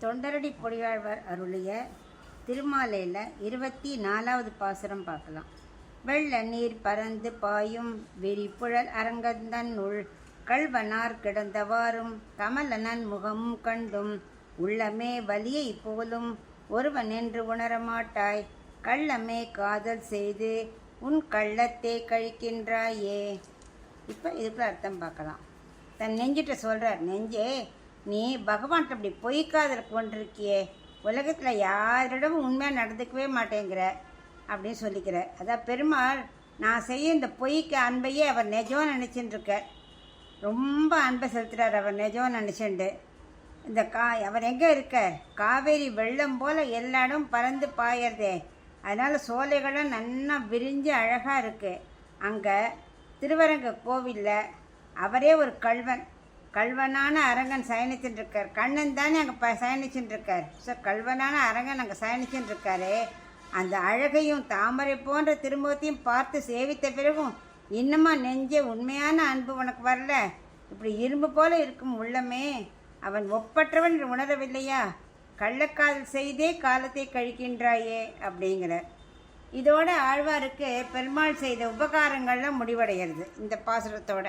தொண்டரடி பொடியாழ்வார் அருளிய திருமாலையில் 24வது பாசுரம் பார்க்கலாம். வெள்ள நீர் பறந்து பாயும் விரிப்புழல் அரங்கந்தன் உள் கள்வனார் கிடந்தவாறும் கமலனன் முகமும் கண்டும் உள்ளமே வலியை போலும் ஒருவன் என்று உணரமாட்டாய் கள்ளமே காதல் செய்து உன் கள்ளத்தை கழிக்கின்றாயே. இப்போ இதுக்குள்ள அர்த்தம் பார்க்கலாம். தன் நெஞ்சிட்ட சொல்கிறார், நெஞ்சே நீ பகவான்கிட்ட அப்படி பொய்க்காதல் கொண்டிருக்கியே, உலகத்தில் யாரிடமும் உண்மையாக நடந்துக்கவே மாட்டேங்கிற அப்படின்னு சொல்லிக்கிற. அதான் பெருமாள் நான் செய்ய இந்த பொய்க்கு அன்பையே அவர் நிஜம் நினச்சின்னு ரொம்ப அன்பை செலுத்துகிறார். அவர் நிஜம் நினச்சிண்டு இந்த அவர் எங்கே இருக்க காவேரி வெள்ளம் போல் எல்லா இடம் பறந்து பாயறதே, அதனால் சோலைகளும் நல்லா விரிஞ்சு அழகாக இருக்குது. அங்கே திருவரங்க கோவிலில் அவரே ஒரு கல்வனான அரங்கன் சயனிச்சுட்டு இருக்கார். கண்ணன் தானே அங்கே சயனிச்சுட்டு இருக்கார். ஸோ கல்வனான அரங்கன் அங்கே சயனிச்சுட்டு இருக்காரு. அந்த அழகையும் தாமரை போன்ற திருமுகத்தையும் பார்த்து சேவித்த பிறகும் இன்னுமா நெஞ்சே உண்மையான அன்பு உனக்கு வரல? இப்படி இரும்பு போல இருக்கும் உள்ளமே அவன் ஒப்பற்றவன் உணரவில்லையா? கள்ளக்காதல் செய்தே காலத்தை கழிக்கின்றாயே அப்படிங்கிற. இதோட ஆழ்வாருக்கு பெருமாள் செய்த உபகாரங்கள்லாம் முடிவடைகிறது இந்த பாசுரத்தோட.